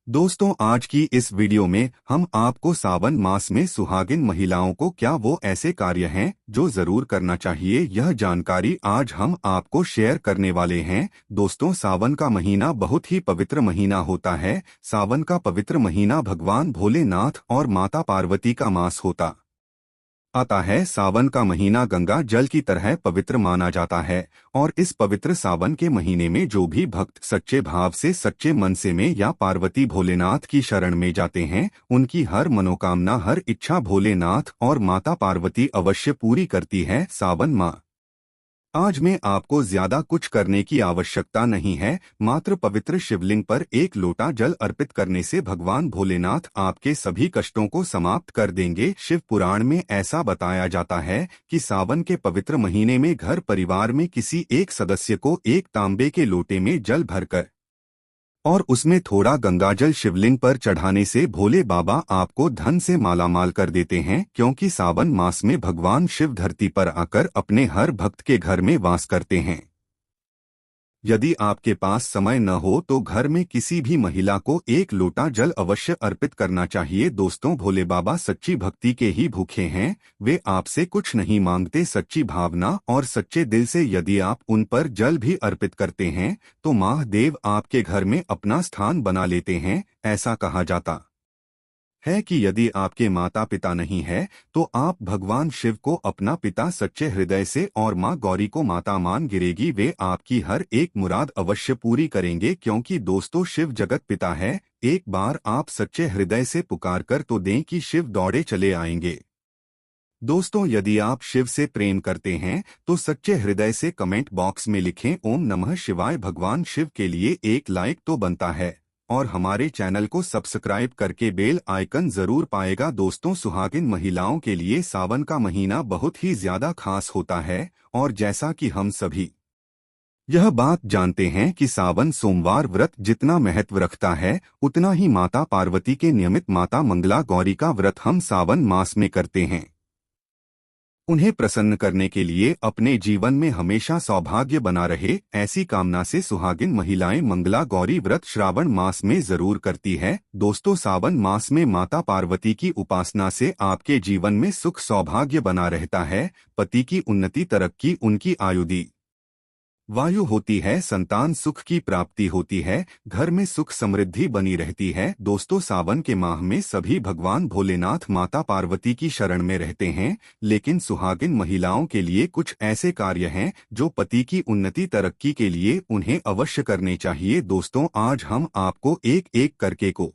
दोस्तों, आज की इस वीडियो में हम आपको सावन मास में सुहागिन महिलाओं को क्या वो ऐसे कार्य हैं जो जरूर करना चाहिए, यह जानकारी आज हम आपको शेयर करने वाले हैं। दोस्तों, सावन का महीना बहुत ही पवित्र महीना होता है। सावन का पवित्र महीना भगवान भोलेनाथ और माता पार्वती का मास होता आता है। सावन का महीना गंगा जल की तरह पवित्र माना जाता है और इस पवित्र सावन के महीने में जो भी भक्त सच्चे भाव से, सच्चे मन से में या पार्वती भोलेनाथ की शरण में जाते हैं, उनकी हर मनोकामना, हर इच्छा भोलेनाथ और माता पार्वती अवश्य पूरी करती है। सावन माह आज में आपको ज्यादा कुछ करने की आवश्यकता नहीं है। मात्र पवित्र शिवलिंग पर एक लोटा जल अर्पित करने से भगवान भोलेनाथ आपके सभी कष्टों को समाप्त कर देंगे। शिव पुराण में ऐसा बताया जाता है कि सावन के पवित्र महीने में घर परिवार में किसी एक सदस्य को एक तांबे के लोटे में जल भरकर और उसमें थोड़ा गंगाजल शिवलिंग पर चढ़ाने से भोले बाबा आपको धन से मालामाल कर देते हैं, क्योंकि सावन मास में भगवान शिव धरती पर आकर अपने हर भक्त के घर में वास करते हैं। यदि आपके पास समय न हो तो घर में किसी भी महिला को एक लोटा जल अवश्य अर्पित करना चाहिए। दोस्तों, भोले बाबा सच्ची भक्ति के ही भूखे हैं। वे आपसे कुछ नहीं मांगते। सच्ची भावना और सच्चे दिल से यदि आप उन पर जल भी अर्पित करते हैं तो महादेव आपके घर में अपना स्थान बना लेते हैं। ऐसा कहा जाता है कि यदि आपके माता पिता नहीं है तो आप भगवान शिव को अपना पिता सच्चे हृदय से और माँ गौरी को माता मान गिरेगी। वे आपकी हर एक मुराद अवश्य पूरी करेंगे, क्योंकि दोस्तों शिव जगत पिता है। एक बार आप सच्चे हृदय से पुकार कर तो दें कि शिव दौड़े चले आएंगे। दोस्तों, यदि आप शिव से प्रेम करते हैं तो सच्चे हृदय से कमेंट बॉक्स में लिखें ओम नमः शिवाय। भगवान शिव के लिए एक लाइक तो बनता है और हमारे चैनल को सब्सक्राइब करके बेल आइकन जरूर पाएगा। दोस्तों, सुहागिन महिलाओं के लिए सावन का महीना बहुत ही ज्यादा खास होता है और जैसा कि हम सभी यह बात जानते हैं कि सावन सोमवार व्रत जितना महत्व रखता है, उतना ही माता पार्वती के नियमित माता मंगला गौरी का व्रत हम सावन मास में करते हैं। उन्हें प्रसन्न करने के लिए अपने जीवन में हमेशा सौभाग्य बना रहे, ऐसी कामना से सुहागिन महिलाएं मंगला गौरी व्रत श्रावण मास में जरूर करती है। दोस्तों, सावन मास में माता पार्वती की उपासना से आपके जीवन में सुख सौभाग्य बना रहता है। पति की उन्नति, तरक्की, उनकी आयुदी वायु होती है, संतान सुख की प्राप्ति होती है, घर में सुख समृद्धि बनी रहती है। दोस्तों, सावन के माह में सभी भगवान भोलेनाथ माता पार्वती की शरण में रहते हैं, लेकिन सुहागिन महिलाओं के लिए कुछ ऐसे कार्य हैं जो पति की उन्नति, तरक्की के लिए उन्हें अवश्य करने चाहिए। दोस्तों, आज हम आपको एक एक करके को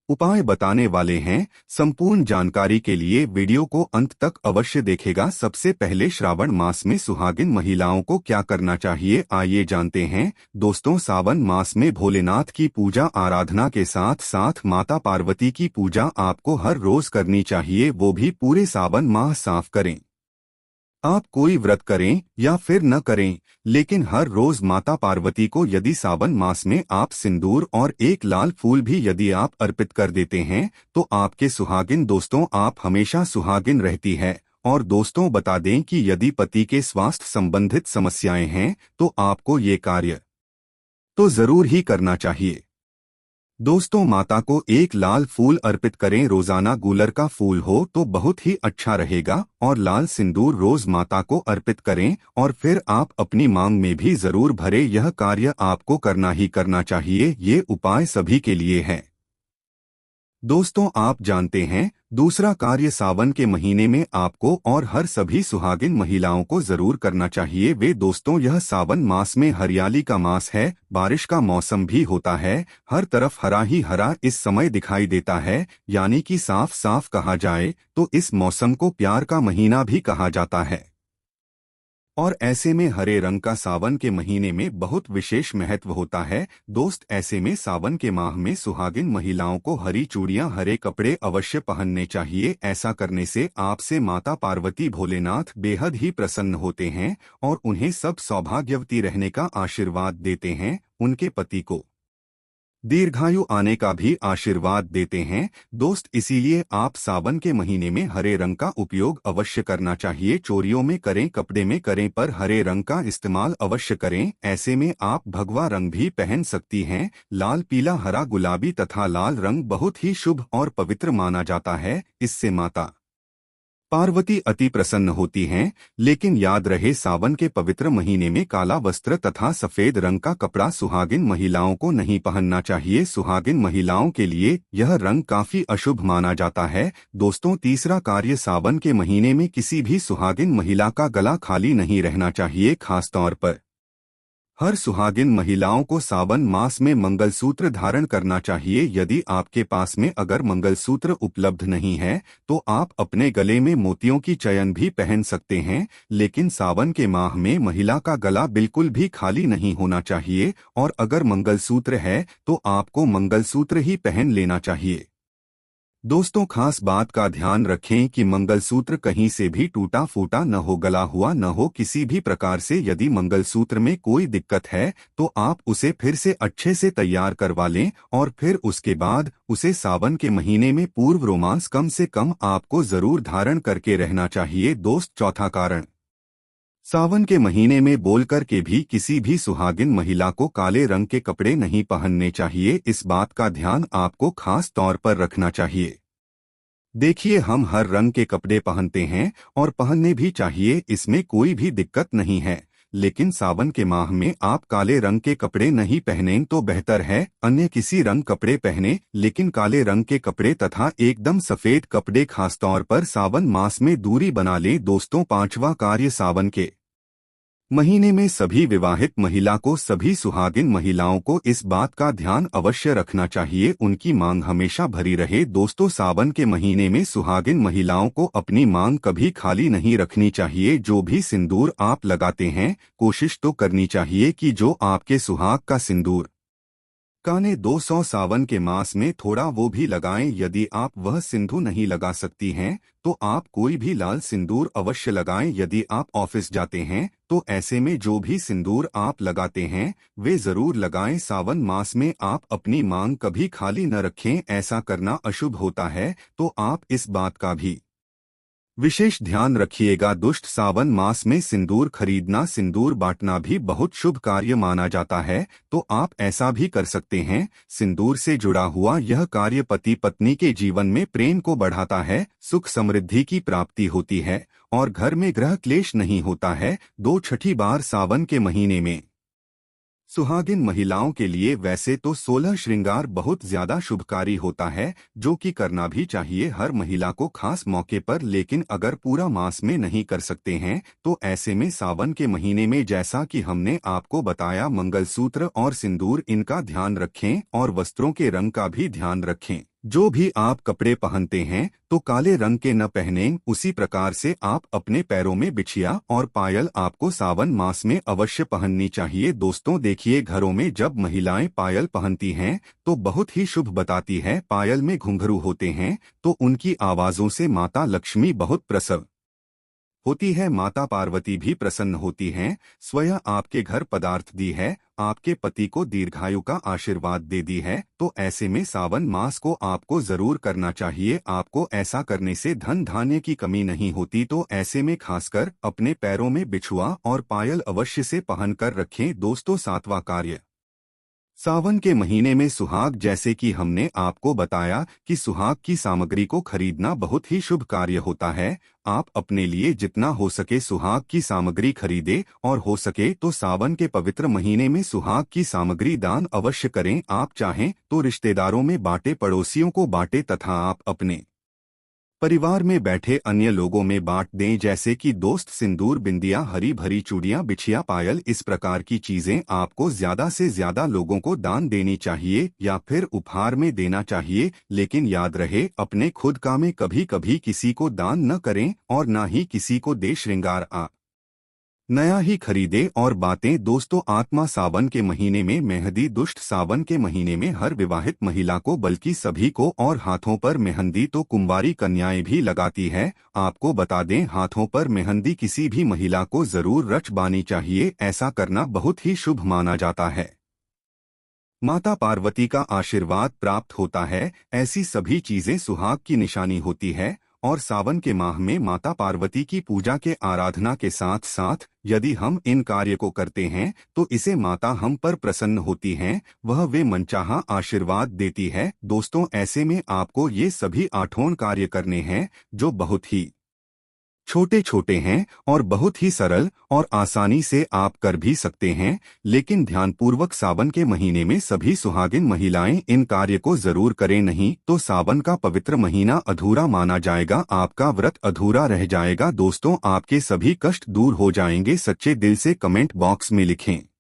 उपाय बताने वाले हैं। संपूर्ण जानकारी के लिए वीडियो को अंत तक अवश्य देखेगा। सबसे पहले श्रावण मास में सुहागिन महिलाओं को क्या करना चाहिए, आइए जानते हैं। दोस्तों, सावन मास में भोलेनाथ की पूजा आराधना के साथ साथ माता पार्वती की पूजा आपको हर रोज करनी चाहिए, वो भी पूरे सावन माह। साफ करें, आप कोई व्रत करें या फिर न करें, लेकिन हर रोज माता पार्वती को यदि सावन मास में आप सिंदूर और एक लाल फूल भी यदि आप अर्पित कर देते हैं तो आपके सुहागिन, दोस्तों, आप हमेशा सुहागिन रहती है। और दोस्तों, बता दें कि यदि पति के स्वास्थ्य संबंधित समस्याएं हैं तो आपको ये कार्य तो जरूर ही करना चाहिए। दोस्तों, माता को एक लाल फूल अर्पित करें। रोजाना गूलर का फूल हो तो बहुत ही अच्छा रहेगा और लाल सिंदूर रोज माता को अर्पित करें और फिर आप अपनी मांग में भी जरूर भरे। यह कार्य आपको करना ही करना चाहिए। ये उपाय सभी के लिए है। दोस्तों, आप जानते हैं, दूसरा कार्य सावन के महीने में आपको और हर सभी सुहागिन महिलाओं को जरूर करना चाहिए। वे दोस्तों, यह सावन मास में हरियाली का मास है, बारिश का मौसम भी होता है। हर तरफ हरा ही हरा इस समय दिखाई देता है, यानी कि साफ साफ कहा जाए तो इस मौसम को प्यार का महीना भी कहा जाता है। और ऐसे में हरे रंग का सावन के महीने में बहुत विशेष महत्व होता है। दोस्त, ऐसे में सावन के माह में सुहागिन महिलाओं को हरी चूड़ियां, हरे कपड़े अवश्य पहनने चाहिए। ऐसा करने से आपसे माता पार्वती भोलेनाथ बेहद ही प्रसन्न होते हैं और उन्हें सब सौभाग्यवती रहने का आशीर्वाद देते हैं। उनके पति को दीर्घायु आने का भी आशीर्वाद देते हैं। दोस्त, इसीलिए आप सावन के महीने में हरे रंग का उपयोग अवश्य करना चाहिए। चोरियों में करें, कपड़े में करें, पर हरे रंग का इस्तेमाल अवश्य करें। ऐसे में आप भगवा रंग भी पहन सकती हैं। लाल, पीला, हरा, गुलाबी तथा लाल रंग बहुत ही शुभ और पवित्र माना जाता है। इससे माता पार्वती अति प्रसन्न होती हैं। लेकिन याद रहे, सावन के पवित्र महीने में काला वस्त्र तथा सफेद रंग का कपड़ा सुहागिन महिलाओं को नहीं पहनना चाहिए। सुहागिन महिलाओं के लिए यह रंग काफी अशुभ माना जाता है। दोस्तों, तीसरा कार्य, सावन के महीने में किसी भी सुहागिन महिला का गला खाली नहीं रहना चाहिए। खासतौर पर हर सुहागिन महिलाओं को सावन मास में मंगलसूत्र धारण करना चाहिए। यदि आपके पास में अगर मंगलसूत्र उपलब्ध नहीं है तो आप अपने गले में मोतियों की चयन भी पहन सकते हैं। लेकिन सावन के माह में महिला का गला बिल्कुल भी खाली नहीं होना चाहिए, और अगर मंगलसूत्र है तो आपको मंगलसूत्र ही पहन लेना चाहिए। दोस्तों, खास बात का ध्यान रखें कि मंगलसूत्र कहीं से भी टूटा फूटा न हो, गला हुआ न हो किसी भी प्रकार से। यदि मंगलसूत्र में कोई दिक्कत है तो आप उसे फिर से अच्छे से तैयार करवा लें, और फिर उसके बाद उसे सावन के महीने में पूर्व रोमांस कम से कम आपको जरूर धारण करके रहना चाहिए। दोस्त, चौथा कारण, सावन के महीने में बोलकर के भी किसी भी सुहागिन महिला को काले रंग के कपड़े नहीं पहनने चाहिए। इस बात का ध्यान आपको खास तौर पर रखना चाहिए। देखिए, हम हर रंग के कपड़े पहनते हैं और पहनने भी चाहिए, इसमें कोई भी दिक्कत नहीं है। लेकिन सावन के माह में आप काले रंग के कपड़े नहीं पहनें तो बेहतर है। अन्य किसी रंग कपड़े पहने, लेकिन काले रंग के कपड़े तथा एकदम सफेद कपड़े खासतौर पर सावन मास में दूरी बना लें। दोस्तों, पांचवा कार्य, सावन के महीने में सभी विवाहित महिला को, सभी सुहागिन महिलाओं को इस बात का ध्यान अवश्य रखना चाहिए, उनकी मांग हमेशा भरी रहे। दोस्तों, सावन के महीने में सुहागिन महिलाओं को अपनी मांग कभी खाली नहीं रखनी चाहिए। जो भी सिंदूर आप लगाते हैं, कोशिश तो करनी चाहिए कि जो आपके सुहाग का सिंदूर काने 200 सावन के मास में थोड़ा वो भी लगाएं। यदि आप वह सिंधु नहीं लगा सकती हैं तो आप कोई भी लाल सिंदूर अवश्य लगाएं। यदि आप ऑफिस जाते हैं तो ऐसे में जो भी सिंदूर आप लगाते हैं वे जरूर लगाएं। सावन मास में आप अपनी मांग कभी खाली न रखें, ऐसा करना अशुभ होता है, तो आप इस बात का भी विशेष ध्यान रखिएगा। दुष्ट, सावन मास में सिंदूर खरीदना, सिंदूर बांटना भी बहुत शुभ कार्य माना जाता है, तो आप ऐसा भी कर सकते हैं। सिंदूर से जुड़ा हुआ यह कार्य पति पत्नी के जीवन में प्रेम को बढ़ाता है, सुख समृद्धि की प्राप्ति होती है और घर में ग्रह क्लेश नहीं होता है। दो, छठी बार, सावन के महीने में सुहागिन महिलाओं के लिए वैसे तो 16 श्रृंगार बहुत ज्यादा शुभकारी होता है, जो कि करना भी चाहिए हर महिला को खास मौके पर। लेकिन अगर पूरा मास में नहीं कर सकते हैं तो ऐसे में सावन के महीने में, जैसा कि हमने आपको बताया, मंगलसूत्र और सिंदूर, इनका ध्यान रखें और वस्त्रों के रंग का भी ध्यान रखें। जो भी आप कपड़े पहनते हैं तो काले रंग के न पहनें। उसी प्रकार से आप अपने पैरों में बिछिया और पायल आपको सावन मास में अवश्य पहननी चाहिए। दोस्तों, देखिए, घरों में जब महिलाएं पायल पहनती हैं तो बहुत ही शुभ बताती है। पायल में घुंघरू होते हैं तो उनकी आवाजों से माता लक्ष्मी बहुत प्रसन्न होती है, माता पार्वती भी प्रसन्न होती हैं, स्वयं आपके घर पदार्थ दी है, आपके पति को दीर्घायु का आशीर्वाद दे दी है। तो ऐसे में सावन मास को आपको जरूर करना चाहिए। आपको ऐसा करने से धन धान्य की कमी नहीं होती। तो ऐसे में खासकर अपने पैरों में बिछुआ और पायल अवश्य से पहन कर रखें। दोस्तों, सातवां कार्य, सावन के महीने में सुहाग, जैसे कि हमने आपको बताया कि सुहाग की सामग्री को खरीदना बहुत ही शुभ कार्य होता है। आप अपने लिए जितना हो सके सुहाग की सामग्री खरीदें, और हो सके तो सावन के पवित्र महीने में सुहाग की सामग्री दान अवश्य करें। आप चाहें तो रिश्तेदारों में बांटे, पड़ोसियों को बांटे तथा आप अपने परिवार में बैठे अन्य लोगों में बांट दें, जैसे कि दोस्त, सिंदूर, बिंदिया, हरी भरी चूड़ियां, बिछिया, पायल, इस प्रकार की चीजें आपको ज्यादा से ज्यादा लोगों को दान देनी चाहिए या फिर उपहार में देना चाहिए। लेकिन याद रहे, अपने खुद का में कभी कभी किसी को दान न करें और न ही किसी को दे। श्रृंगार नया ही खरीदे और बातें। दोस्तों, आत्मा, सावन के महीने में मेहंदी, दुष्ट, सावन के महीने में हर विवाहित महिला को, बल्कि सभी को, और हाथों पर मेहंदी तो कुंवारी कन्याएं भी लगाती है। आपको बता दें, हाथों पर मेहंदी किसी भी महिला को जरूर रच बानी चाहिए, ऐसा करना बहुत ही शुभ माना जाता है। माता पार्वती का आशीर्वाद प्राप्त होता है। ऐसी सभी चीजें सुहाग की निशानी होती है और सावन के माह में माता पार्वती की पूजा के आराधना के साथ साथ यदि हम इन कार्य को करते हैं तो इसे माता हम पर प्रसन्न होती हैं, वह वे मनचाहा आशीर्वाद देती है। दोस्तों, ऐसे में आपको ये सभी 8 कार्य करने हैं जो बहुत ही छोटे छोटे हैं और बहुत ही सरल और आसानी से आप कर भी सकते हैं। लेकिन ध्यानपूर्वक सावन के महीने में सभी सुहागिन महिलाएं इन कार्य को जरूर करें, नहीं तो सावन का पवित्र महीना अधूरा माना जाएगा, आपका व्रत अधूरा रह जाएगा। दोस्तों, आपके सभी कष्ट दूर हो जाएंगे। सच्चे दिल से कमेंट बॉक्स में लिखें।